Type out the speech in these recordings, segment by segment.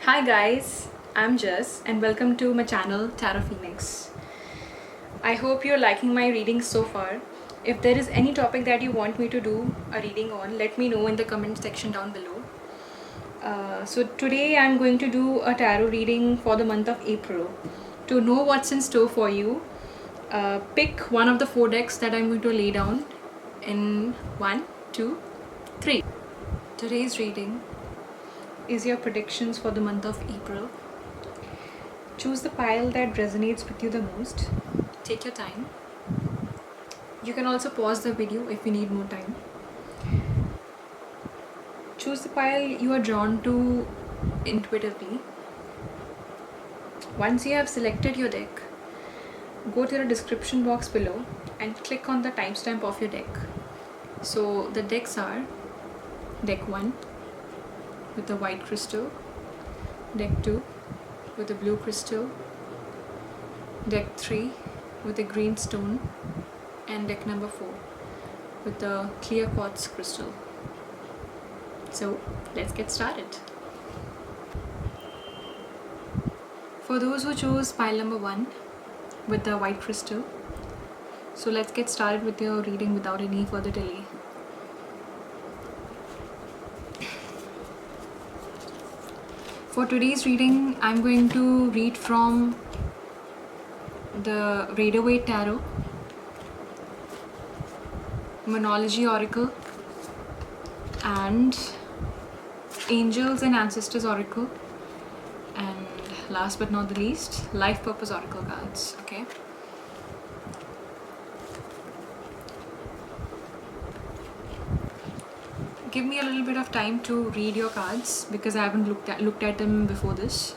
Hi guys, I'm Jess and welcome to my channel Tarot Phoenix. I hope you're liking my readings so far. If there is any topic that you want me to do a reading on, let me know in the comment section down below. So today I'm going to do a tarot reading for the month of April. To know what's in store for you, pick one of the four decks that I'm going to lay down in 1, 2, 3. Today's reading is your predictions for the month of April. Choose the pile that resonates with you the most. Take your time. You can also pause the video if you need more time. Choose the pile you are drawn to intuitively. Once you have selected your deck, go to the description box below and click on the timestamp of your deck. So the decks are deck 1 with the white crystal, deck 2 with the blue crystal, deck 3 with the green stone, and deck number 4 with the clear quartz crystal. So let's get started. For those who chose pile number 1 with the white crystal, so let's get started with your reading without any further delay. For today's reading, I'm going to read from the Rider-Waite Tarot, Monology Oracle, and Angels and Ancestors Oracle, and last but not the least, Life Purpose Oracle cards. Okay. Give me a little bit of time to read your cards because I haven't looked at them before this.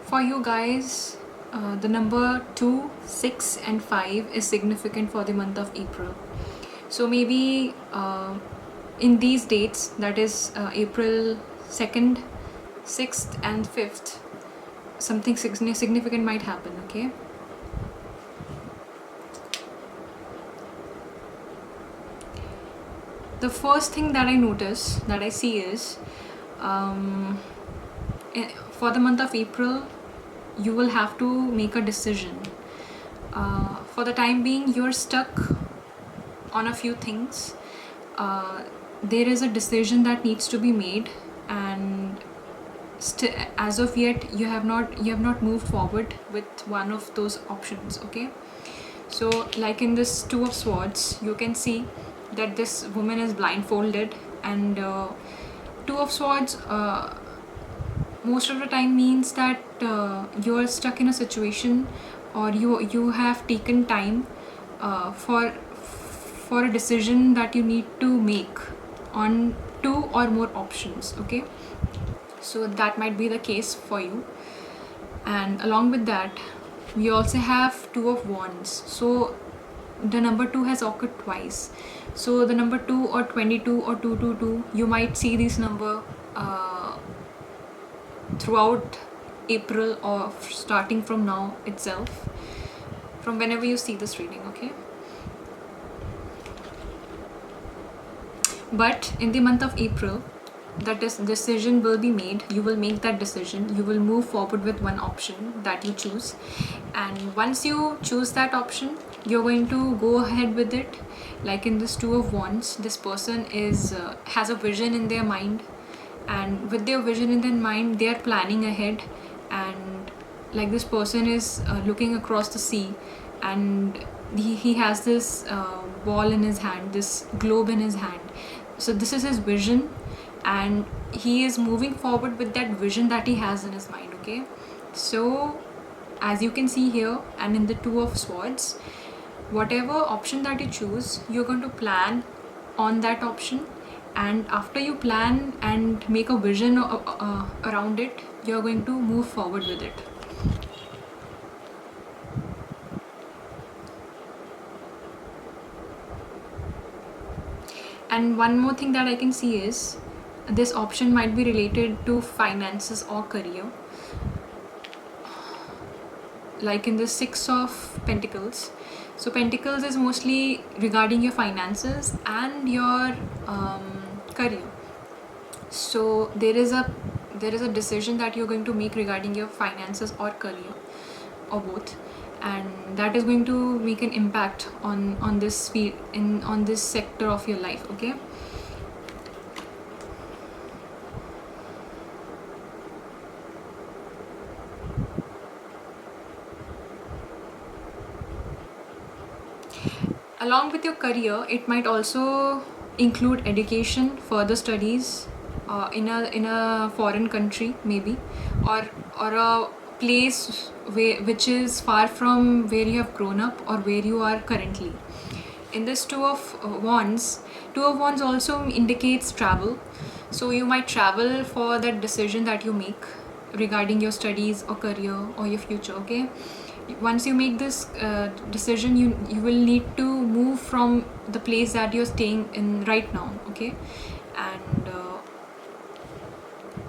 For you guys, the number 2, 6, and 5 is significant for the month of April. So maybe in these dates, that is April 2nd, 6th, and 5th, something significant might happen, okay? The first thing that I notice, that I see is for the month of April, you will have to make a decision. For the time being, you're stuck on a few things. There is a decision that needs to be made, and as of yet, you have not moved forward with one of those options. Okay, so like in this Two of Swords, you can see that this woman is blindfolded, and Two of Swords most of the time means that you're stuck in a situation, or you have taken time for a decision that you need to make on two or more options. Okay, so that might be the case for you. And along with that, we also have Two of Wands. So the number 2 has occurred twice. So the number 2 or 22 or 222, you might see this number throughout April, or starting from now itself, from whenever you see this reading. Okay, but in the month of April, that decision will be made. You will make that decision, you will move forward with one option that you choose, and once you choose that option, you're going to go ahead with it. Like in this Two of Wands, this person is has a vision in their mind, and with their vision in their mind, they are planning ahead. And like this person is looking across the sea, and he has this ball in his hand, this globe in his hand. So this is his vision, and he is moving forward with that vision that he has in his mind. Okay, so as you can see here, and in the Two of Swords, whatever option that you choose, you're going to plan on that option, and after you plan and make a vision around it, you're going to move forward with it. And one more thing that I can see is this option might be related to finances or career. Like in the Six of Pentacles, so Pentacles is mostly regarding your finances and your career. So there is a decision that you're going to make regarding your finances or career, or both, and that is going to make an impact on this field, on this sector of your life. Okay, along with your career, it might also include education, further studies, in a foreign country maybe, or a place which is far from where you have grown up or where you are currently. In this Two of Wands, Two of Wands also indicates travel. So you might travel for that decision that you make regarding your studies or career or your future. Okay, once you make this decision, you will need to move from the place that you're staying in right now. Okay, and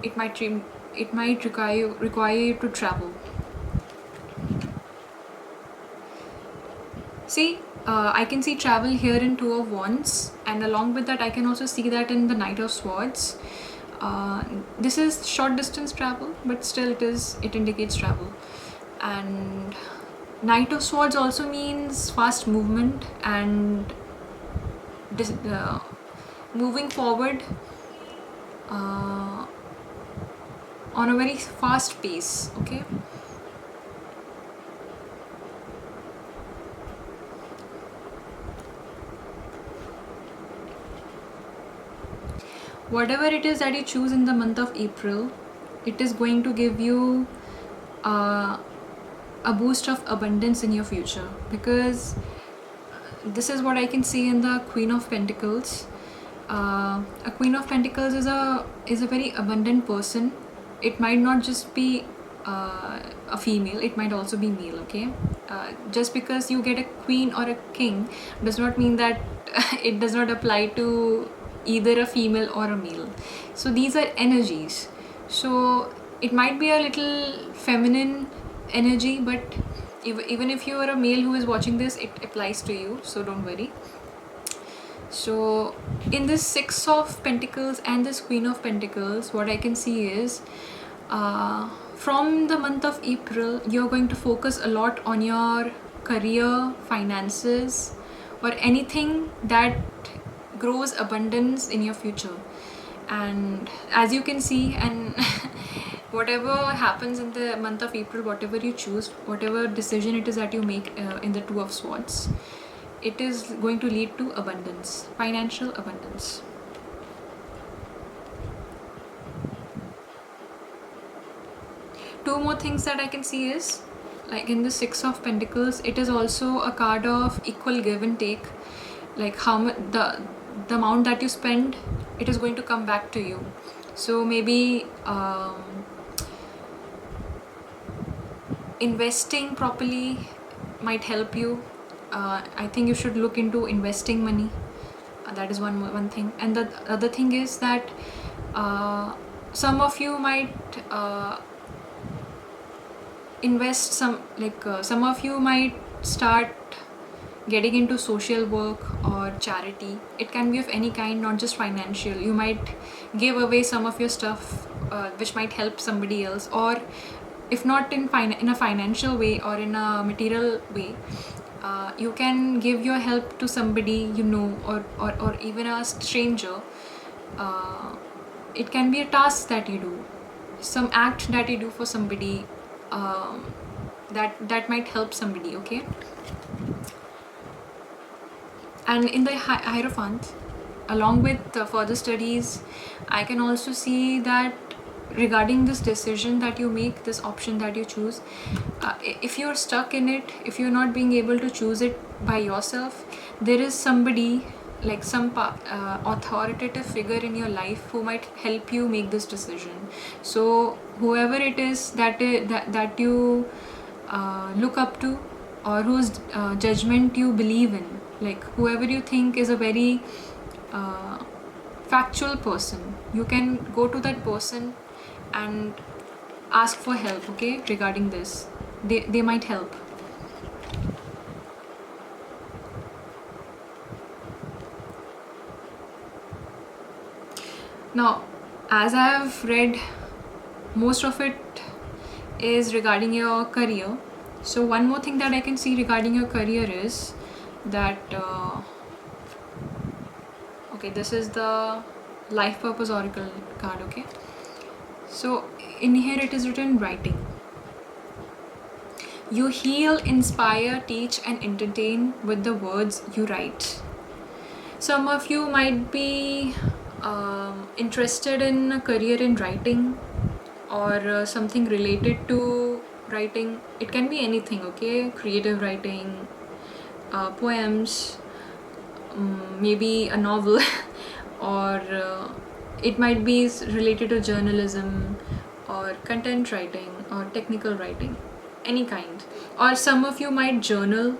it might require you to travel. See, I can see travel here in Two of Wands, and along with that I can also see that in the Knight of Swords. This is short distance travel, but still it indicates travel. And Knight of Swords also means fast movement and moving forward on a very fast pace. Okay, whatever it is that you choose in the month of April, it is going to give you a boost of abundance in your future, because this is what I can see in the Queen of Pentacles. A Queen of Pentacles is a very abundant person. It might not just be a female, it might also be male. Okay, just because you get a queen or a king does not mean that it does not apply to either a female or a male. So these are energies. So it might be a little feminine energy, but even if you are a male who is watching this, it applies to you, so don't worry. So in this Six of Pentacles and this Queen of Pentacles, what I can see is from the month of April, you're going to focus a lot on your career, finances, or anything that grows abundance in your future. And as you can see, and whatever happens in the month of April, whatever you choose, whatever decision it is that you make in the Two of Swords, it is going to lead to abundance, financial abundance. Two more things that I can see is, like in the Six of Pentacles, it is also a card of equal give and take. Like how much the amount that you spend, it is going to come back to you. So maybe investing properly might help you. I think you should look into investing money. That is one thing. And the other thing is that some of you might invest some, like some of you might start getting into social work or charity. It can be of any kind, not just financial. You might give away some of your stuff which might help somebody else, or if not in a financial way or in a material way, you can give your help to somebody you know, or even a stranger. uh, it can be a task that you do, some act that you do for somebody, that might help somebody, okay? And in the Hierophant, along with further studies, I can also see that regarding this decision that you make, this option that you choose, if you're stuck in it, if you're not being able to choose it by yourself, there is somebody, like some authoritative figure in your life who might help you make this decision. So whoever it is that you look up to, or whose judgment you believe in, like whoever you think is a very uh, factual person, you can go to that person and ask for help, okay, regarding this. They might help. Now, as I have read, most of it is regarding your career. So one more thing that I can see regarding your career is that okay, this is the life purpose oracle card, okay? So in here it is written writing. You heal, inspire, teach, and entertain with the words you write. Some of you might be interested in a career in writing, or something related to writing. It can be anything, okay? Creative writing, poems, maybe a novel, or it might be related to journalism, or content writing, or technical writing, any kind. Or some of you might journal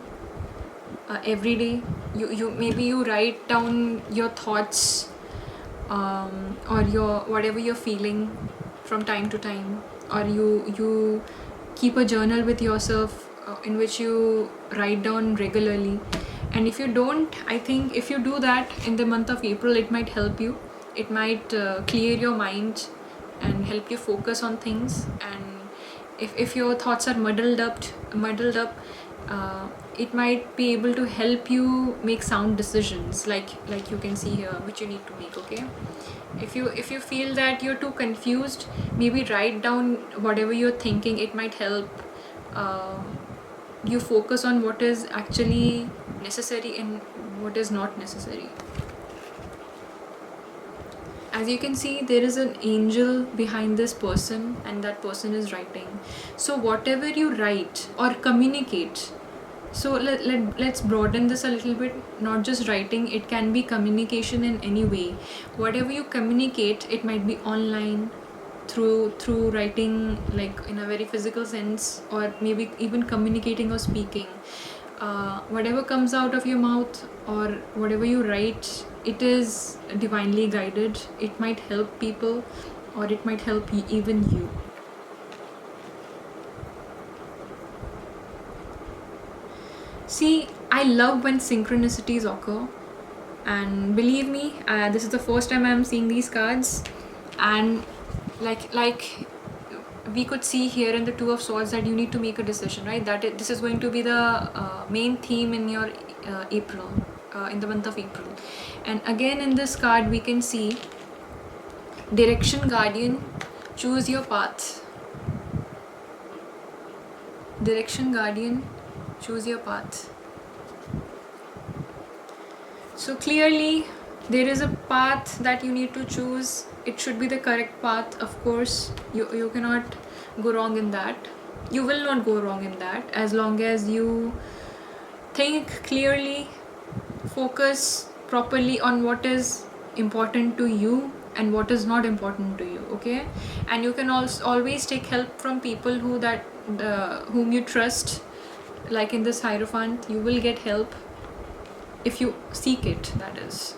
every day. You maybe you write down your thoughts, or your whatever you're feeling from time to time, or you keep a journal with yourself in which you write down regularly. And if you don't, I think if you do that in the month of April, it might help you. It might clear your mind and help you focus on things. And if your thoughts are muddled up, it might be able to help you make sound decisions, like you can see here, which you need to make, okay? If you feel that you're too confused, maybe write down whatever you're thinking. It might help you focus on what is actually necessary and what is not necessary. As you can see, there is an angel behind this person, and that person is writing. So whatever you write or communicate, so let's broaden this a little bit. Not just writing, it can be communication in any way. Whatever you communicate, it might be online, through writing, like in a very physical sense, or maybe even communicating or speaking. Whatever comes out of your mouth or whatever you write, it is divinely guided. It might help people, or it might help even you. See, I love when synchronicities occur, and believe me, this is the first time I'm seeing these cards. And like we could see here in the Two of Swords that you need to make a decision, right? This is going to be the main theme in your April, in the month of April. And again, in this card we can see direction guardian, choose your path. Direction guardian, choose your path. So clearly there is a path that you need to choose. It should be the correct path, of course. You cannot go wrong in that. You will not go wrong in that, as long as you think clearly, focus properly on what is important to you and what is not important to you, okay? And you can also always take help from people whom you trust. Like in this Hierophant, you will get help if you seek it, that is.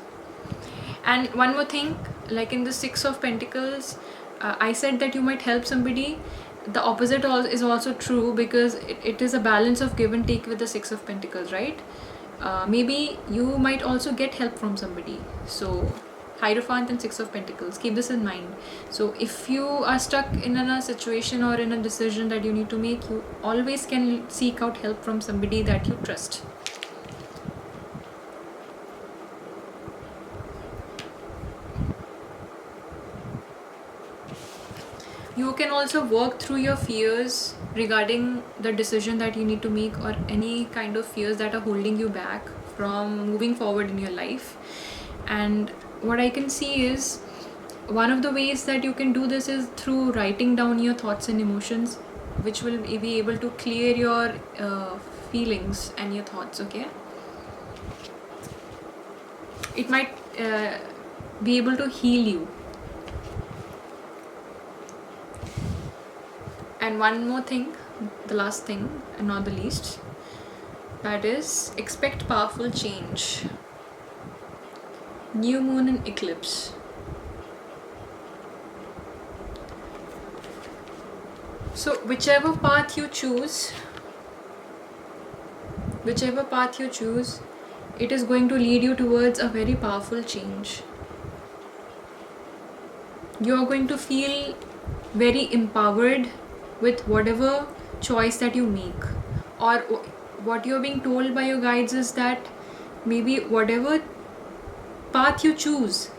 And one more thing, like in the Six of Pentacles, I said that you might help somebody. The opposite is also true, because it is a balance of give and take with the Six of Pentacles, right? Maybe you might also get help from somebody. So Hierophant and Six of Pentacles, keep this in mind. So if you are stuck in a situation or in a decision that you need to make, you always can seek out help from somebody that you trust. You can also work through your fears regarding the decision that you need to make, or any kind of fears that are holding you back from moving forward in your life. And what I can see is, one of the ways that you can do this is through writing down your thoughts and emotions, which will be able to clear your feelings and your thoughts. Okay, it might be able to heal you. And one more thing, the last thing and not the least, that is, expect powerful change. New moon and eclipse. So whichever path you choose, it is going to lead you towards a very powerful change. You are going to feel very empowered with whatever choice that you make, or what you're being told by your guides is that maybe whatever path you choose,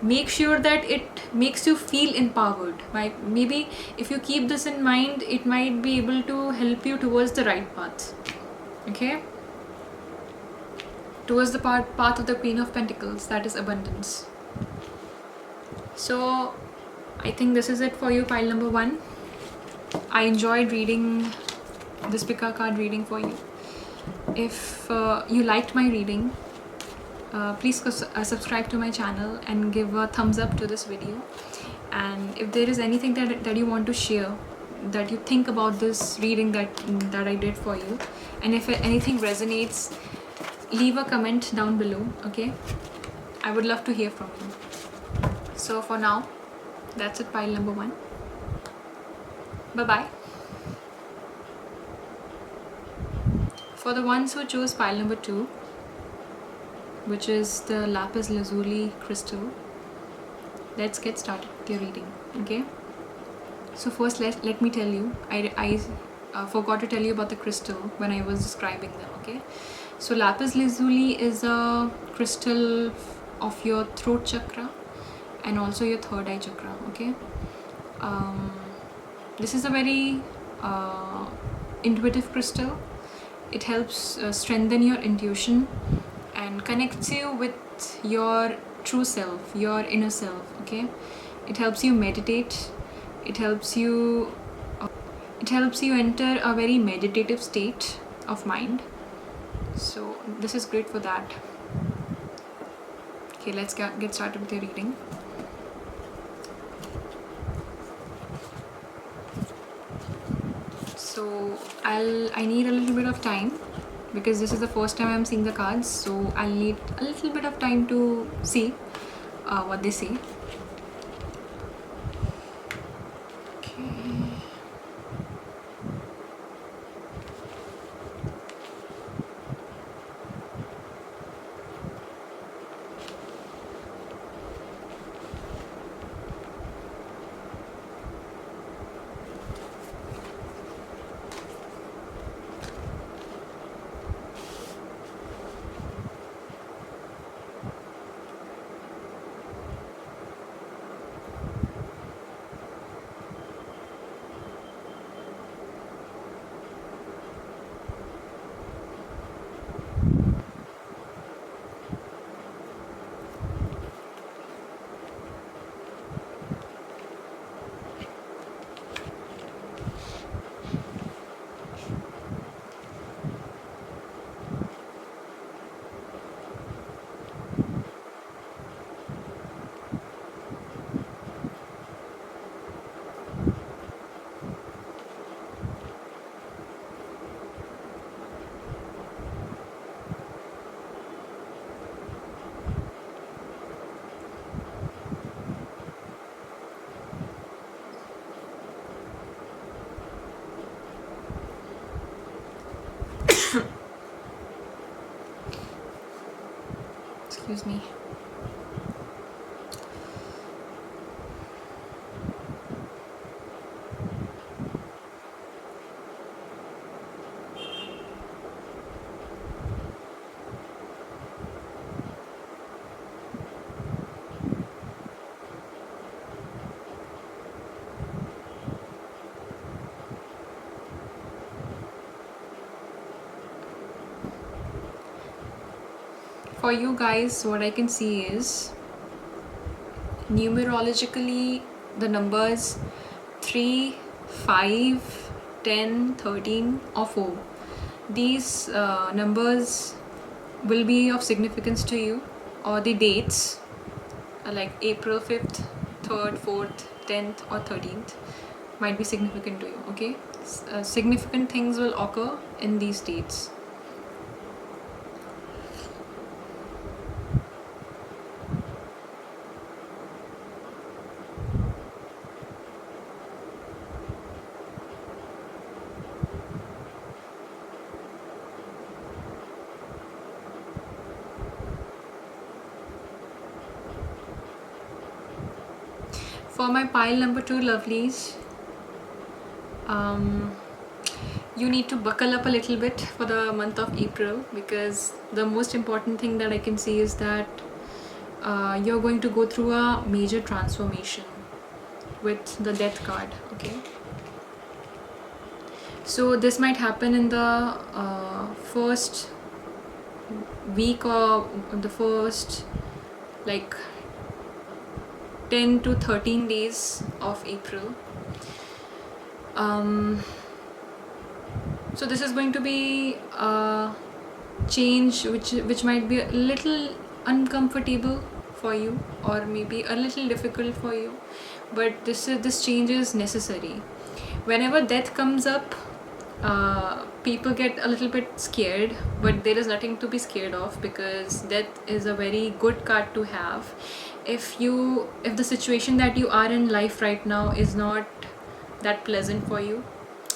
make sure that it makes you feel empowered. Maybe if you keep this in mind, it might be able to help you towards the right path. Okay, towards the path of the Queen of Pentacles, that is abundance. So I think this is it for you, pile number 1. I enjoyed reading this Pika card reading for you. If you liked my reading, please subscribe to my channel and give a thumbs up to this video. And if there is anything that you want to share, that you think about this reading that I did for you, and if anything resonates, leave a comment down below. Okay, I would love to hear from you. So for now, that's it, pile number 1. Bye bye. For the ones who chose pile number 2, which is the lapis lazuli crystal, let's get started with your reading. Okay, so first let me tell you, I forgot to tell you about the crystal when I was describing them. Okay, so lapis lazuli is a crystal of your throat chakra and also your third eye chakra. Okay, this is a very intuitive crystal. It helps strengthen your intuition and connects you with your true self, your inner self. Okay, it helps you meditate. It helps you enter a very meditative state of mind. So this is great for that. Okay, let's get started with your reading. So I need a little bit of time, because this is the first time I'm seeing the cards, so I'll need a little bit of time to see what they say. Okay. Excuse me. For you guys, what I can see is numerologically the numbers 3, 5, 10, 13, or 4. These numbers will be of significance to you, or the dates like April 5th, 3rd, 4th, 10th, or 13th might be significant to you. Okay, significant things will occur in these dates. For my pile number 2 lovelies, you need to buckle up a little bit for the month of April, because the most important thing that I can see is that you're going to go through a major transformation with the death card. Okay, so this might happen in the first week or the first like 10 to 13 days of April. So this is going to be a change which might be a little uncomfortable for you, or maybe a little difficult for you, but this change is necessary. Whenever death comes up, people get a little bit scared, but there is nothing to be scared of, because death is a very good card to have. If the situation that you are in life right now is not that pleasant for you,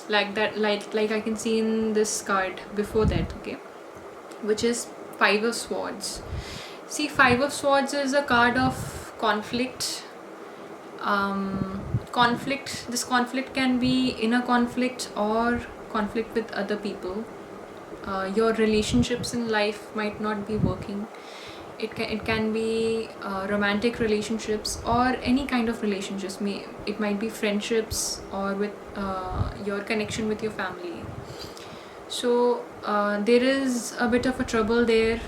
like I can see in this card before that, okay, which is 5 of Swords. See, 5 of Swords is a card of conflict. This conflict can be inner conflict or conflict with other people. Your relationships in life might not be working. It can be romantic relationships or any kind of relationships. It might be friendships or with your connection with your family. So there is a bit of a trouble there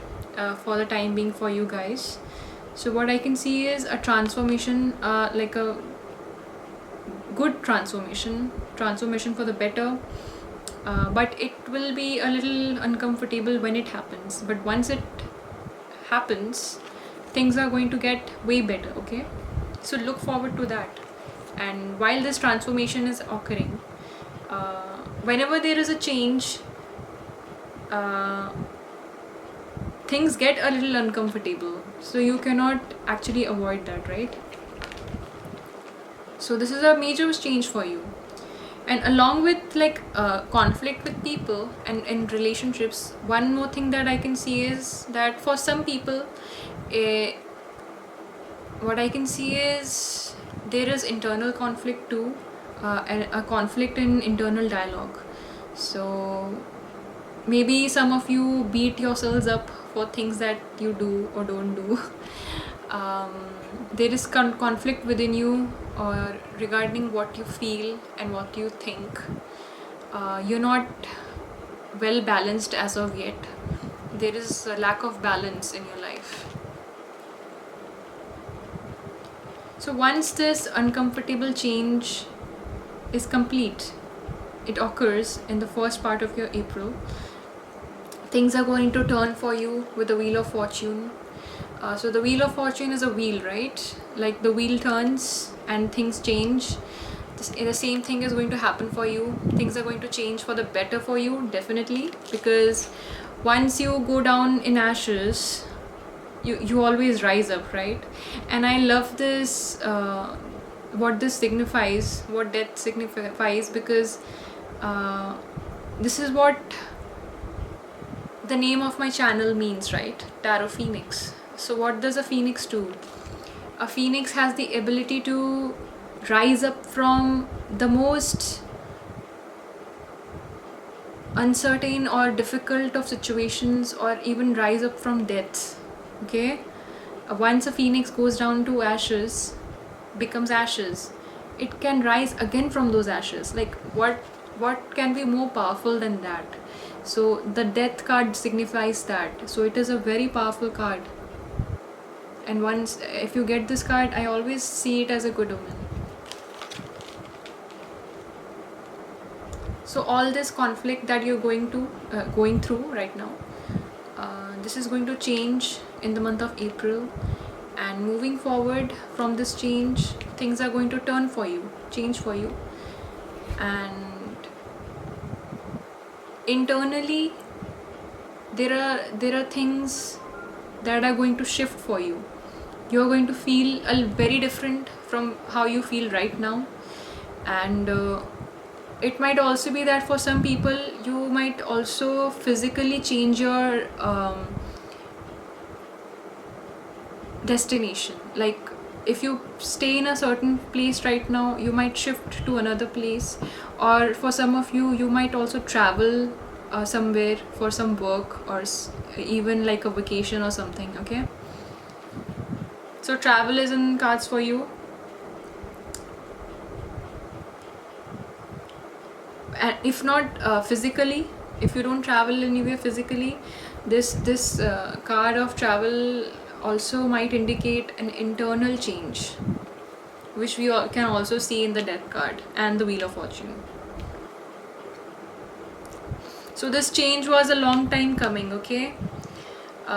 for the time being for you guys. So what I can see is a transformation, like a good transformation for the better, but it will be a little uncomfortable when it happens. But once it happens, things are going to get way better. Okay, so look forward to that. And while this transformation is occurring, whenever there is a change, things get a little uncomfortable, so you cannot actually avoid that, right? So this is a major change for you. And along with like conflict with people and in relationships, one more thing that I can see is that for some people, what I can see is there is internal conflict too, and a conflict in internal dialogue. So maybe some of you beat yourselves up for things that you do or don't do. There is conflict within you, or regarding what you feel and what you think. You're not well balanced as of yet. There is a lack of balance in your life. So once this uncomfortable change is complete, it occurs in the first part of your April, things are going to turn for you with the Wheel of Fortune. So the Wheel of Fortune is a wheel, right? Like the wheel turns and things change. The same thing is going to happen for you. Things are going to change for the better for you, definitely, because once you go down in ashes, you always rise up, right? And I love this, what this signifies, what death signifies, because this is what the name of my channel means, right? Tarot Phoenix. So what does a phoenix do? A phoenix has the ability to rise up from the most uncertain or difficult of situations, or even rise up from death. Okay, once a phoenix goes down to ashes, becomes ashes, it can rise again from those ashes. Like what can be more powerful than that? So the death card signifies that. So it is a very powerful card. And once, if you get this card, I always see it as a good omen. So all this conflict that you're going through right now, this is going to change in the month of April, and moving forward from this change, things are going to change for you, and internally there are things that are going to shift for you. You're going to feel very different from how you feel right now, and it might also be that for some people you might also physically change your destination. Like if you stay in a certain place right now, you might shift to another place, or for some of you, you might also travel somewhere for some work, or even like a vacation or something. Okay, so travel is in cards for you. And if not physically, if you don't travel anywhere physically, this card of travel also might indicate an internal change, which we can also see in the death card and the wheel of fortune. So this change was a long time coming. Okay,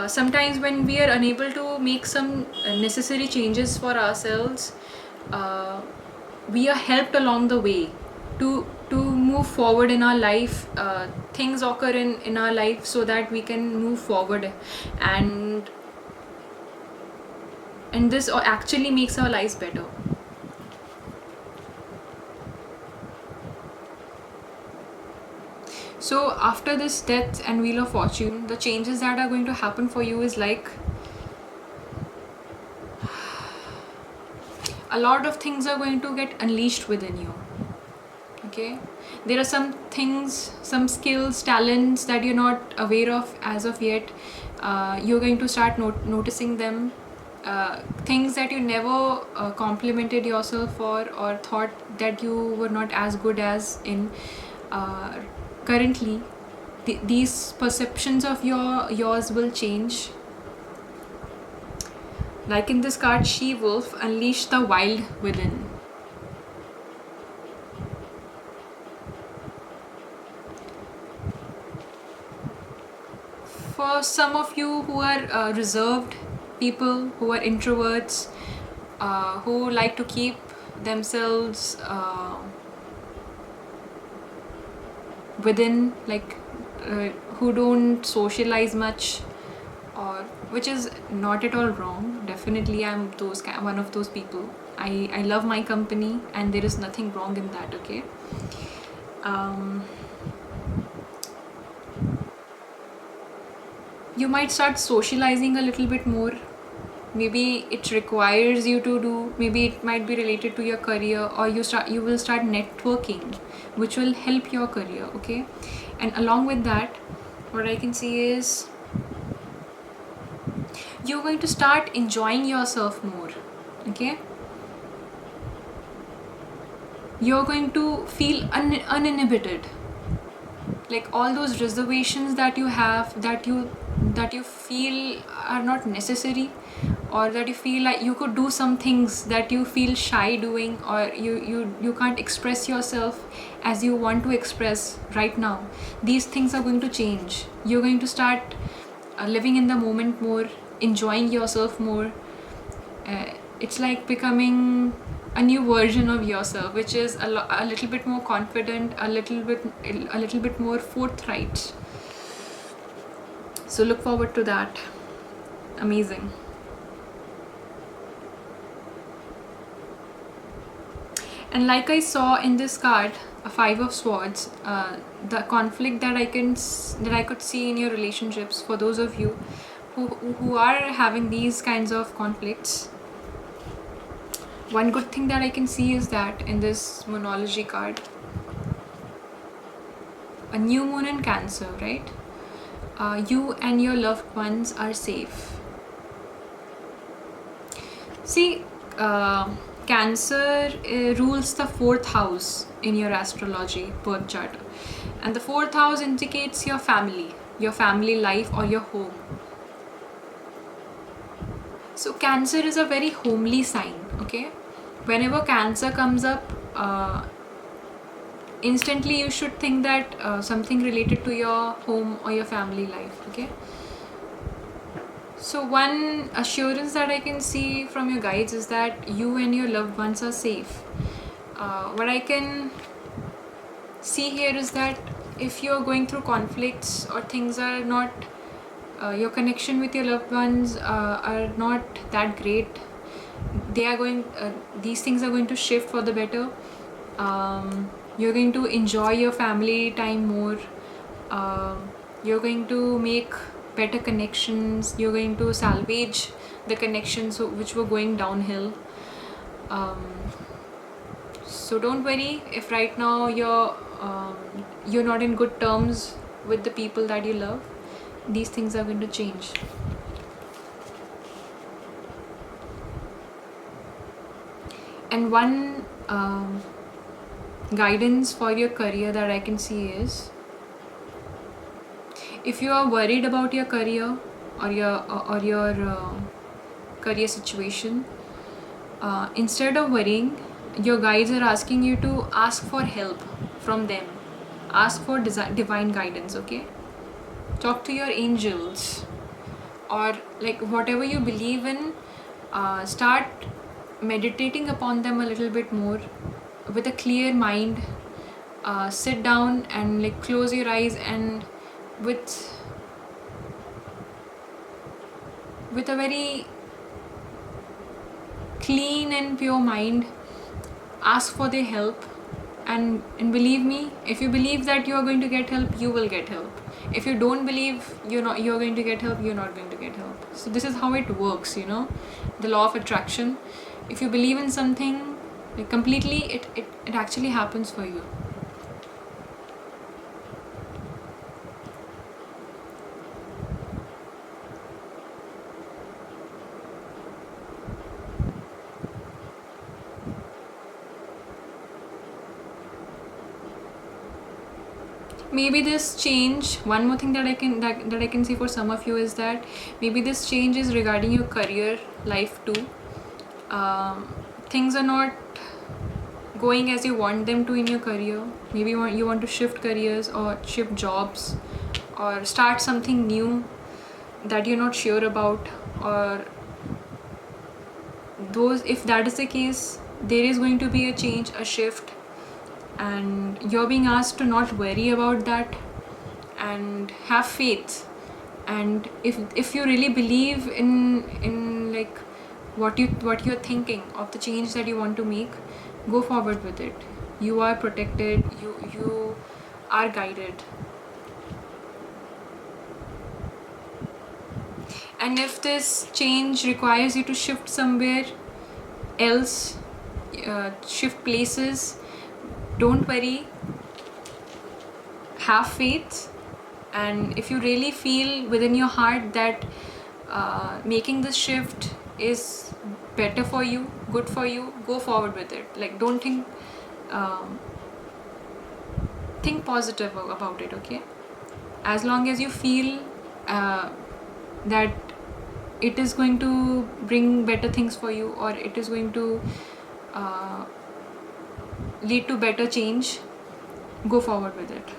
sometimes when we are unable to make some necessary changes for ourselves, we are helped along the way to move forward in our life. Things occur in our life so that we can move forward, and this actually makes our lives better. So after this death and wheel of fortune, the changes that are going to happen for you is like a lot of things are going to get unleashed within you. Okay, there are some things, some skills, talents that you're not aware of as of yet. You're going to start noticing them. Things that you never complimented yourself for, or thought that you were not as good as in, currently these perceptions of yours will change. Like in this card, She Wolf, unleash the wild within. For some of you who are reserved people, who are introverts, who like to keep themselves within, like who don't socialize much, or which is not at all wrong. Definitely I'm one of those people. I love my company, and there is nothing wrong in that. Okay, you might start socializing a little bit more. Maybe it requires you to do, maybe it might be related to your career, or you will start networking, which will help your career. Okay, and along with that, what I can see is you're going to start enjoying yourself more. Okay, you're going to feel uninhibited. Like all those reservations that you have, that you feel are not necessary, or that you feel like you could do some things that you feel shy doing, or you can't express yourself as you want to express right now, these things are going to change. You're going to start living in the moment more, enjoying yourself more. It's like becoming a new version of yourself, which is a little bit more confident, a little bit more forthright. So look forward to that. Amazing. And like I saw in this card, a 5 of Swords, the conflict that I could see in your relationships, for those of you who are having these kinds of conflicts, one good thing that I can see is that in this Moonology card, a new moon in Cancer, right? You and your loved ones are safe. See, Cancer rules the 4th house in your astrology birth chart, and the 4th house indicates your family life, or your home. So Cancer is a very homely sign, okay? Whenever Cancer comes up, instantly you should think that something related to your home or your family life, okay? So one assurance that I can see from your guides is that you and your loved ones are safe. What I can see here is that if you're going through conflicts or things are not, your connection with your loved ones are not that great, these things are going to shift for the better. You're going to enjoy your family time more. You're going to make better connections. You're going to salvage the connections which were going downhill. So don't worry if right now you're not in good terms with the people that you love. These things are going to change. And one guidance for your career that I can see is, if you are worried about your career or your career situation, instead of worrying, your guides are asking you to ask for help from them. Ask for divine guidance, okay? Talk to your angels, or like whatever you believe in, start meditating upon them a little bit more with a clear mind. Sit down and like close your eyes, and with a very clean and pure mind, ask for their help. And believe me, if you believe that you are going to get help, you will get help. If you don't believe you're going to get help, you're not going to get help. So this is how it works, the law of attraction. If you believe in something like completely, it actually happens for you. Maybe this change, one more thing that I can see for some of you is that maybe this change is regarding your career life too. Things are not going as you want them to in your career. Maybe you want to shift careers or shift jobs or start something new that you're not sure about, or if that is the case, there is going to be a change, a shift, and you're being asked to not worry about that and have faith. And if you really believe in like what you're thinking of the change that you want to make, go forward with it. You are protected, you are guided. And if this change requires you to shift somewhere else, shift places, don't worry, have faith. And if you really feel within your heart that making this shift is better for you, good for you, go forward with it. Like, don't think positive about it, okay? As long as you feel that it is going to bring better things for you, or it is going to lead to better change, go forward with it.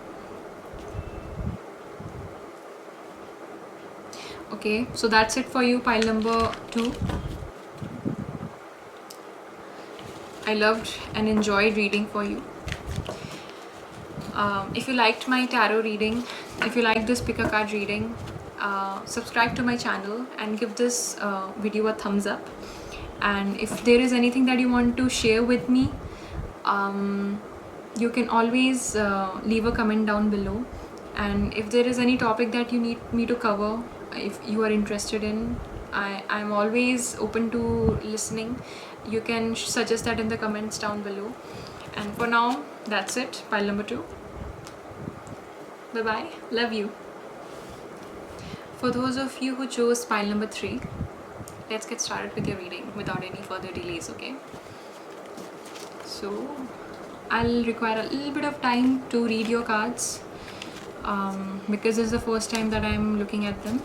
Okay, so that's it for you, pile number 2. I loved and enjoyed reading for you. If you liked my tarot reading, if you like this pick a card reading, subscribe to my channel and give this video a thumbs up. And if there is anything that you want to share with me, you can always leave a comment down below. And if there is any topic that you need me to cover, if you are interested in. I'm always open to listening. You can suggest that in the comments down below. And for now, that's it. Pile number 2. Bye bye. Love you. For those of you who chose pile number 3, let's get started with your reading without any further delays, okay? So I'll require a little bit of time to read your cards because this is the first time that I'm looking at them.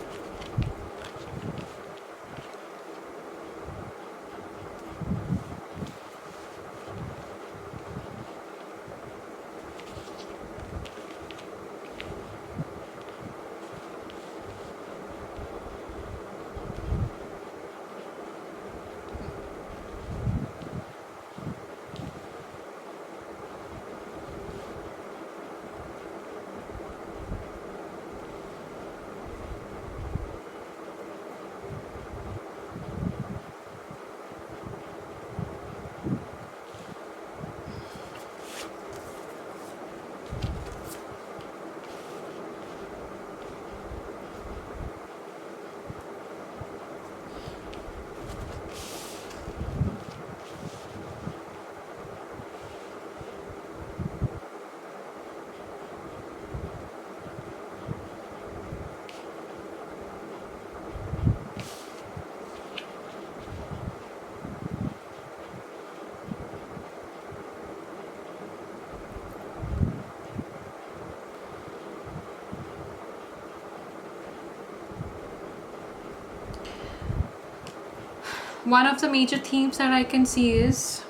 One of the major themes that I can see is,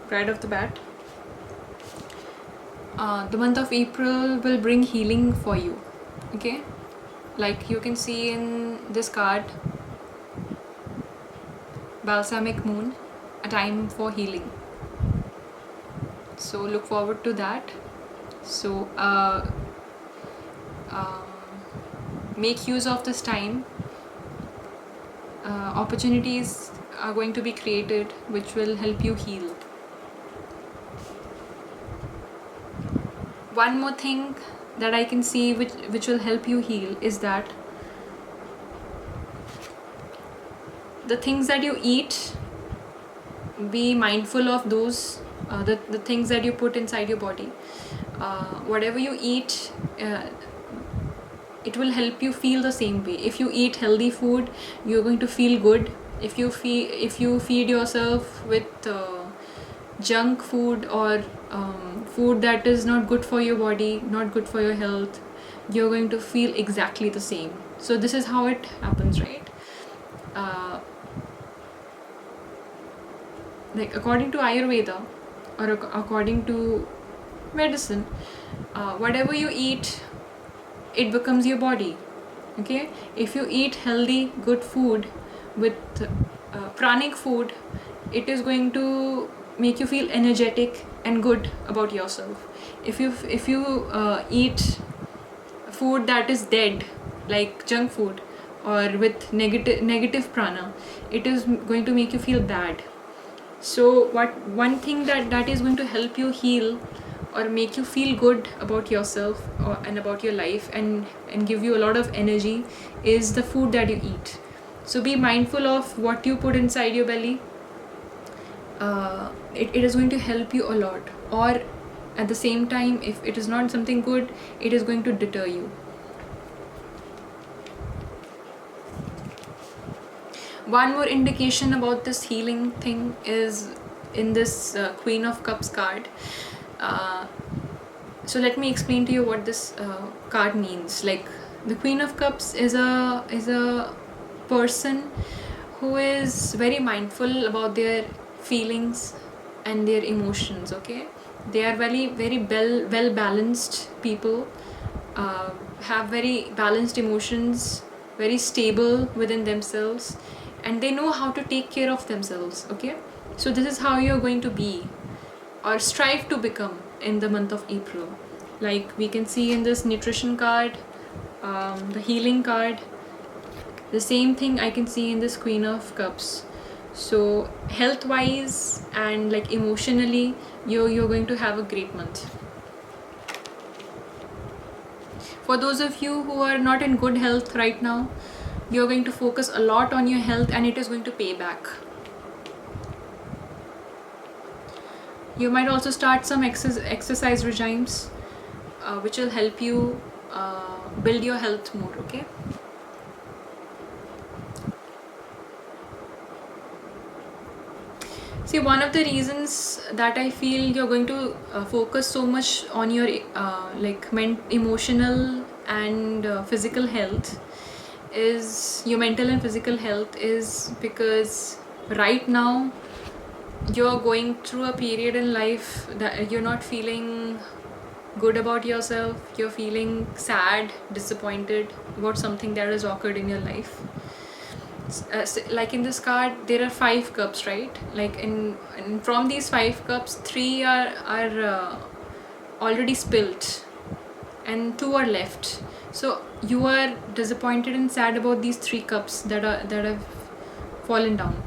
right off the bat, the month of April will bring healing for you, okay? Like you can see in this card, Balsamic Moon, a time for healing. So look forward to that. So make use of this time. Opportunities are going to be created which will help you heal. One more thing that I can see which will help you heal is that the things that you eat, be mindful of those, the things that you put inside your body. Whatever you eat, it will help you feel the same way. If you eat healthy food, you're going to feel good. If you feed yourself with junk food or food that is not good for your body, not good for your health, you're going to feel exactly the same. So this is how it happens, right? Like according to Ayurveda or according to medicine, whatever you eat, it becomes your body, okay? If you eat healthy, good food with pranic food, it is going to make you feel energetic and good about yourself. If you eat food that is dead, like junk food or with negative prana, it is going to make you feel bad. So one thing that is going to help you heal or make you feel good about yourself and about your life and give you a lot of energy is the food that you eat. So be mindful of what you put inside your belly. It is going to help you a lot. Or at the same time, if it is not something good, it is going to deter you. One more indication about this healing thing is in this Queen of Cups card. So let me explain to you what this card means. Like the Queen of Cups is a person who is very mindful about their feelings and their emotions, okay? They are very well balanced people, have very balanced emotions, very stable within themselves, and they know how to take care of themselves, okay? So this is how you're going to be or strive to become in the month of April. Like we can see in this nutrition card, the healing card, the same thing I can see in this Queen of Cups. So health wise and like emotionally, you're going to have a great month. For those of you who are not in good health right now, you're going to focus a lot on your health and it is going to pay back. You might also start some exercise regimes which will help you build your health more, okay? See, one of the reasons that I feel you're going to focus so much on your emotional and physical health is your mental and physical health is because right now you're going through a period in life that you're not feeling good about yourself. You're feeling sad, disappointed about something that has occurred in your life. Like in this card there are 5 cups, right? Like in from these 5 cups, 3 are already spilt and 2 are left. So you are disappointed and sad about these 3 cups that have fallen down.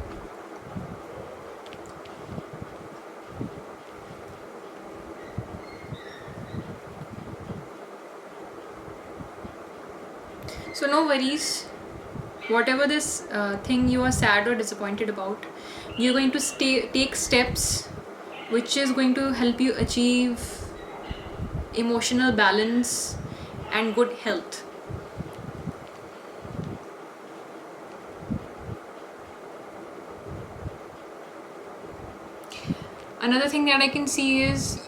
So no worries, whatever this thing you are sad or disappointed about, you're going to take steps which is going to help you achieve emotional balance and good health. Another thing that I can see is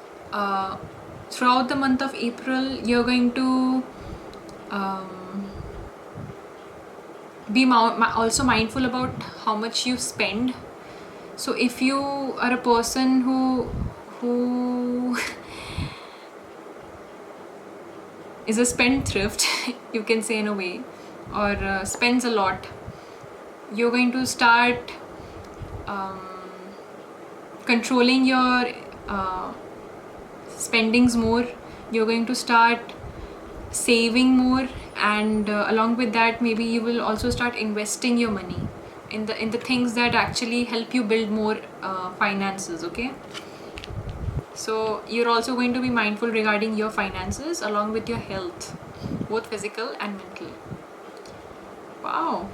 throughout the month of April you're going to be also mindful about how much you spend. So if you are a person who is a spendthrift, you can say in a way, or spends a lot, you're going to start controlling your spendings more. You're going to start saving more, and along with that maybe you will also start investing your money in the things that actually help you build more finances, okay? So you're also going to be mindful regarding your finances along with your health, both physical and mental. Wow.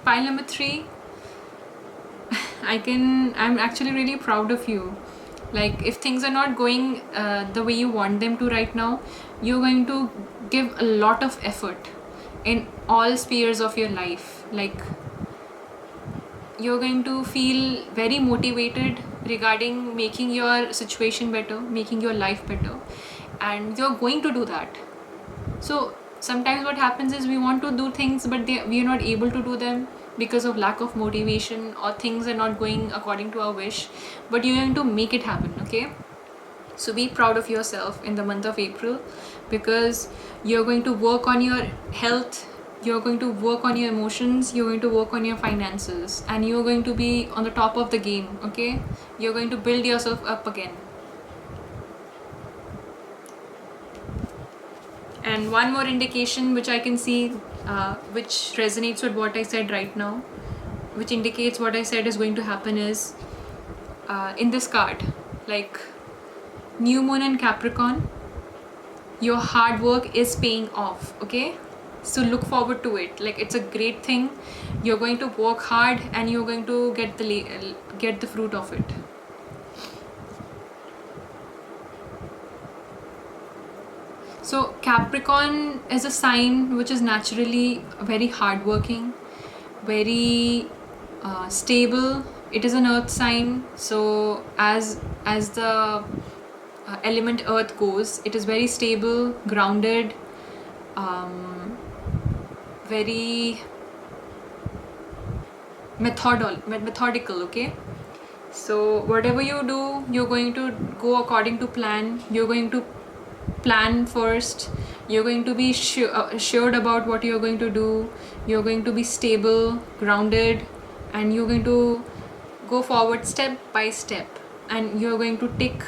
Pile number 3, I'm actually really proud of you. Like if things are not going the way you want them to right now, you're going to give a lot of effort in all spheres of your life. Like you're going to feel very motivated regarding making your situation better, making your life better, and you're going to do that. So sometimes what happens is we want to do things but we are not able to do them because of lack of motivation, or things are not going according to our wish, but you're going to make it happen, okay? So be proud of yourself in the month of April, because you're going to work on your health, you're going to work on your emotions, you're going to work on your finances, and you're going to be on the top of the game, okay? You're going to build yourself up again. And one more indication which I can see, which resonates with what I said right now, which indicates what I said is going to happen, is in this card, like New Moon and Capricorn, your hard work is paying off, okay? So look forward to it. Like it's a great thing. You're going to work hard and you're going to get the fruit of it. So Capricorn is a sign which is naturally very hardworking, very stable. It is an earth sign, so as the element earth goes, it is very stable, grounded, very methodical, okay? So whatever you do, you're going to go according to plan. You're going to plan first. You're going to be assured about what you're going to do. You're going to be stable, grounded, and you're going to go forward step by step, and you're going to tick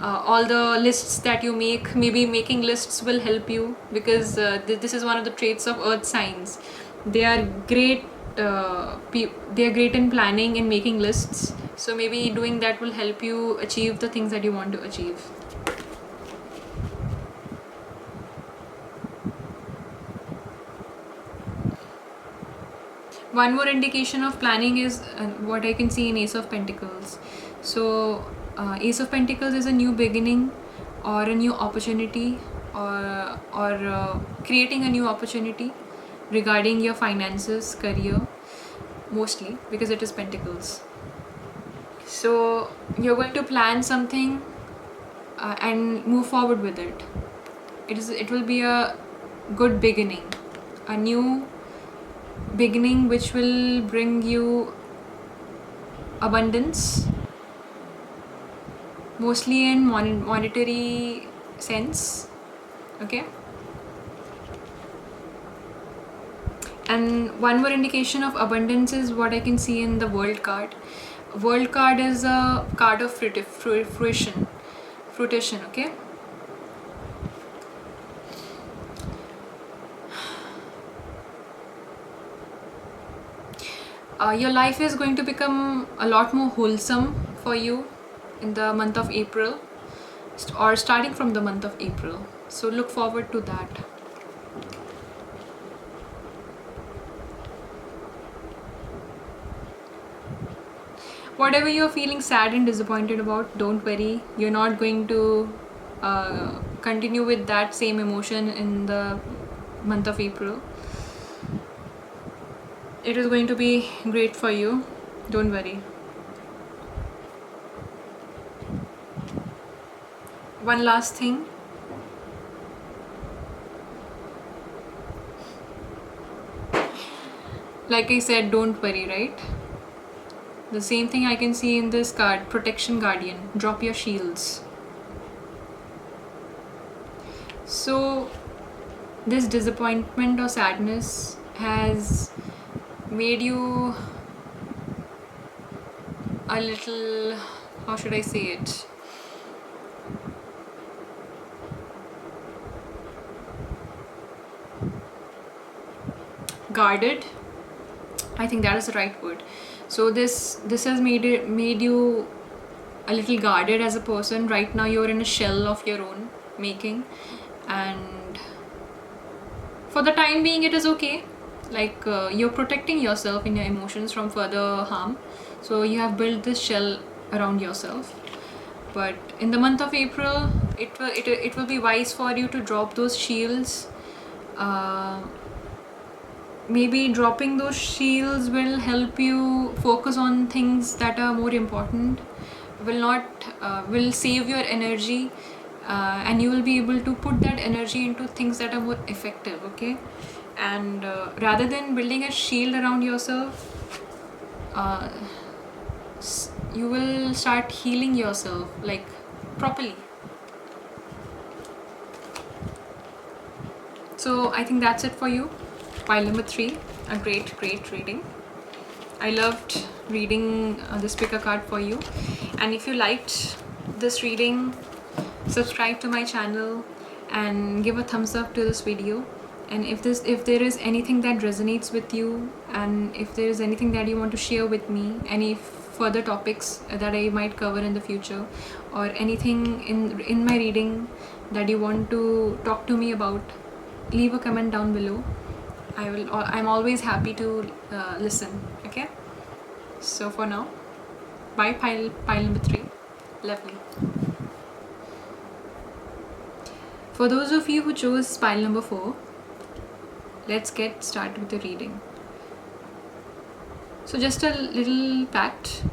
all the lists that you make, maybe making lists will help you, because this is one of the traits of earth signs. They are great, they are great in planning and making lists. So maybe doing that will help you achieve the things that you want to achieve. One more indication of planning is what I can see in Ace of Pentacles. So Ace of Pentacles is a new beginning, or a new opportunity, or creating a new opportunity regarding your finances, career, mostly because it is Pentacles. So you're going to plan something and move forward with it. It will be a good beginning, a new beginning which will bring you abundance, mostly in monetary sense. Okay. And one more indication of abundance is what I can see in the World card. World card is a card of fruition. Okay. Your life is going to become a lot more wholesome for you in the month of April, or starting from the month of April. So look forward to that. Whatever you're feeling sad and disappointed about, don't worry. You're not going to continue with that same emotion in the month of April. It is going to be great for you. Don't worry. One last thing. Like I said, don't worry, right? The same thing I can see in this card, Protection Guardian. Drop your shields. So this disappointment or sadness has made you a little, how should I say it? Guarded. I think that is the right word. So this has made you a little guarded as a person. Right now you're in a shell of your own making, and for the time being it is okay. Like you're protecting yourself in your emotions from further harm. So you have built this shell around yourself. But in the month of April, it will be wise for you to drop those shields. Maybe dropping those shields will help you focus on things that are more important, will save your energy, and you will be able to put that energy into things that are more effective. Okay. And rather than building a shield around yourself, you will start healing yourself, like, properly. So I think that's it for you. Pile number 3, a great reading. I loved reading this pick a card for you. And if you liked this reading, subscribe to my channel and give a thumbs up to this video. And if there is anything that resonates with you, and if there is anything that you want to share with me, any further topics that I might cover in the future, or anything in my reading that you want to talk to me about, leave a comment down below. I'm always happy to listen. Okay. So for now, bye. Pile number 3. Lovely. For those of you who chose pile number 4, let's get started with the reading. So just a little fact.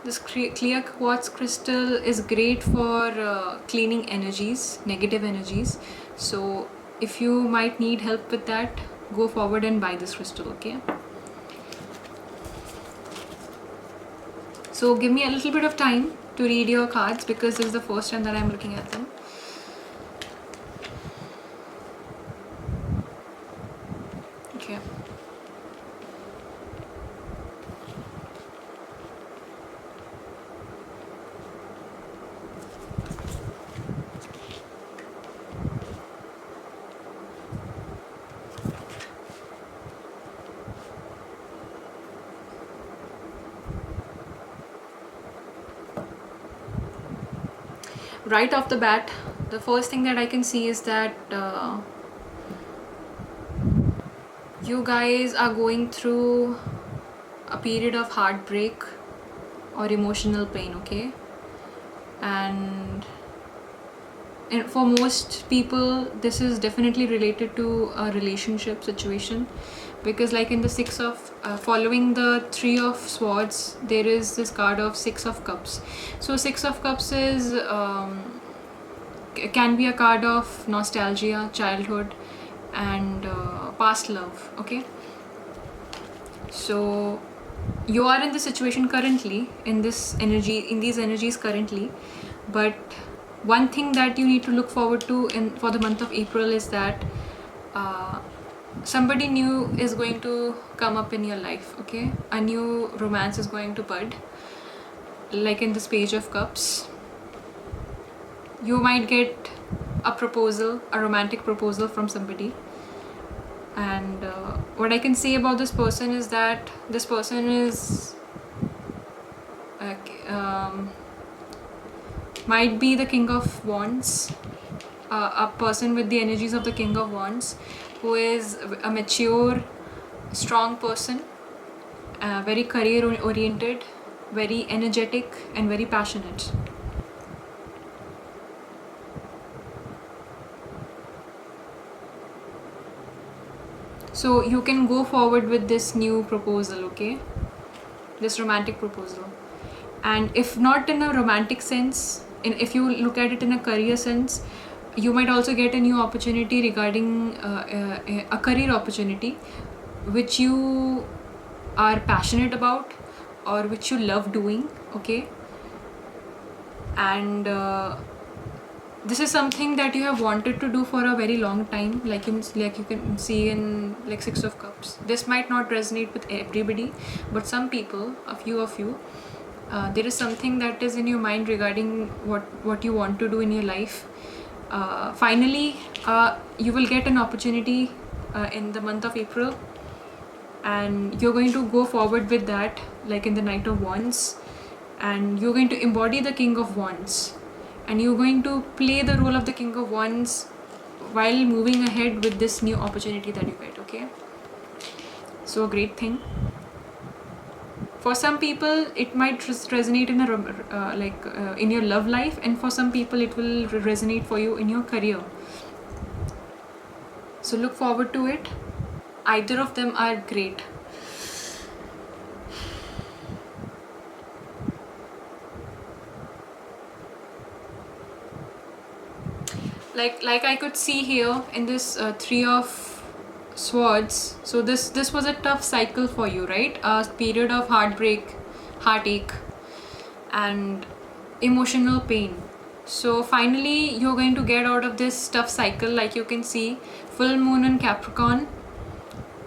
This clear quartz crystal is great for cleaning energies, negative energies. So if you might need help with that, go forward and buy this crystal. Okay. So give me a little bit of time to read your cards, because this is the first time that I'm looking at them. Okay. right off the bat, the first thing that I can see is that you guys are going through a period of heartbreak or emotional pain, okay? And for most people, this is definitely related to a relationship situation, because like in the six of following the three of swords, there is this card of six of cups. So six of cups is can be a card of nostalgia, childhood, and past love, okay? So you are in this situation currently, in this energy, in these energies currently, but one thing that you need to look forward to for the month of April is that somebody new is going to come up in your life, okay? A new romance is going to bud, like in this page of cups. You might get a proposal, a romantic proposal from somebody. And what I can say about this person is that this person is might be the King of Wands, a person with the energies of the King of Wands, who is a mature, strong person, very career oriented, very energetic, and very passionate. So you can go forward with this new proposal, okay? This romantic proposal. And if not in a romantic sense, if you look at it in a career sense, you might also get a new opportunity regarding a career opportunity which you are passionate about or which you love doing, okay? And this is something that you have wanted to do for a very long time, like you can see in like Six of Cups. This might not resonate with everybody, but some people, a few of you, there is something that is in your mind regarding what you want to do in your life. Finally, you will get an opportunity in the month of April, and you're going to go forward with that, like in the Knight of Wands, and you're going to embody the King of Wands, and you're going to play the role of the King of Wands while moving ahead with this new opportunity that you get, okay? So a great thing. For some people, it might resonate in in your love life, and for some people, it will resonate for you in your career. So look forward to it. Either of them are great. Like I could see here in this Three of Swords. So this was a tough cycle for you, right? A period of heartbreak, heartache, and emotional pain. So finally you're going to get out of this tough cycle. Like you can see, full moon in Capricorn,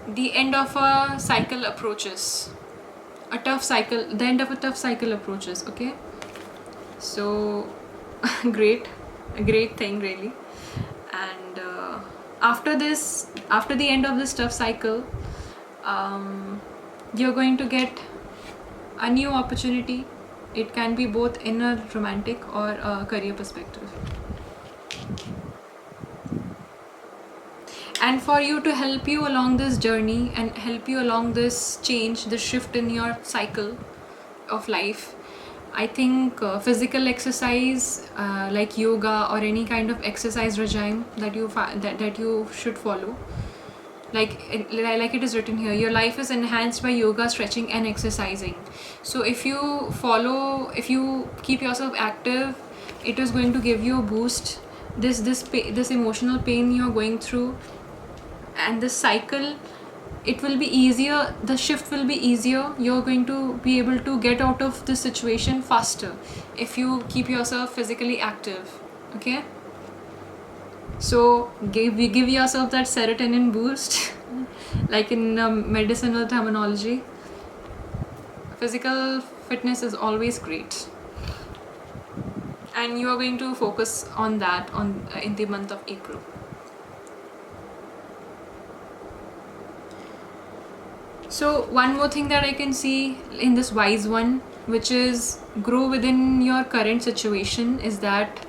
the end of a cycle approaches. The end of a tough cycle approaches, okay? So great, a great thing really. And after the end of this tough cycle, you're going to get a new opportunity. It can be both in a romantic or a career perspective. And for you, to help you along this journey and help you along this change, this shift in your cycle of life, I think physical exercise like yoga or any kind of exercise regime that you should follow. Like it is written here, your life is enhanced by yoga, stretching, and exercising. So if you keep yourself active, it is going to give you a boost. This emotional pain you're going through, and this cycle, it will be easier. The shift will be easier. You're going to be able to get out of this situation faster if you keep yourself physically active, okay? So give yourself that serotonin boost like in medicinal terminology. Physical fitness is always great, and you are going to focus on that in the month of April. So one more thing that I can see in this wise one, which is grow within your current situation, is that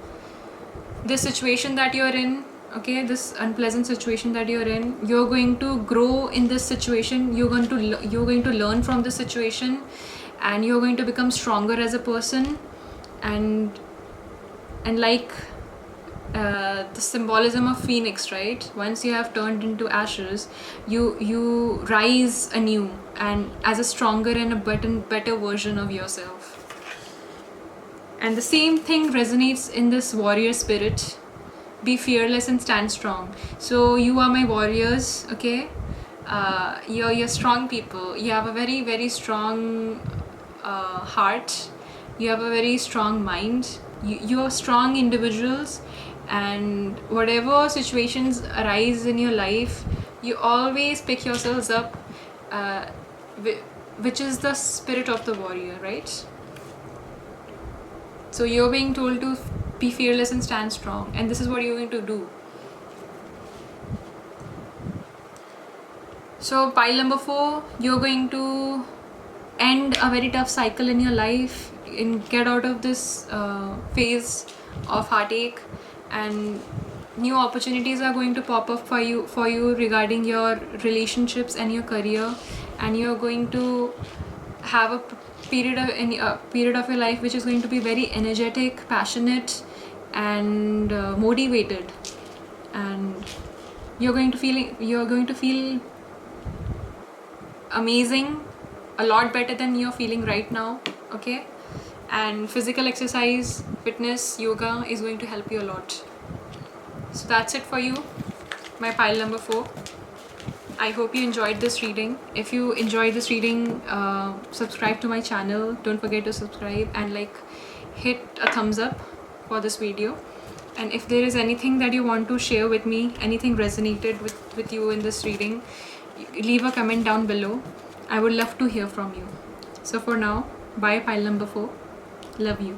this situation that you're in, okay, this unpleasant situation that you're in, you're going to grow in this situation. You're going to learn from this situation, and you're going to become stronger as a person. And like the symbolism of phoenix, right? Once you have turned into ashes, you rise anew and as a stronger and a better version of yourself. And the same thing resonates in this warrior spirit. Be fearless and stand strong. So you are my warriors, okay? You're strong people. You have a very, very strong heart. You have a very strong mind. You are strong individuals, and whatever situations arise in your life, you always pick yourselves up, which is the spirit of the warrior, right? So you're being told to be fearless and stand strong, and this is what you're going to do. So pile number 4, you're going to end a very tough cycle in your life and get out of this phase of heartache, and new opportunities are going to pop up for you regarding your relationships and your career, and you're going to have a period of your life which is going to be very energetic, passionate, and motivated, and you're going to feel amazing, a lot better than you're feeling right now, okay? And physical exercise, fitness, yoga is going to help you a lot. So that's it for you, my pile number 4. I hope you enjoyed this reading. If you enjoyed this reading, subscribe to my channel. Don't forget to subscribe and hit a thumbs up for this video. And if there is anything that you want to share with me, anything resonated with you in this reading, leave a comment down below. I would love to hear from you. So for now, bye pile number 4. Love you.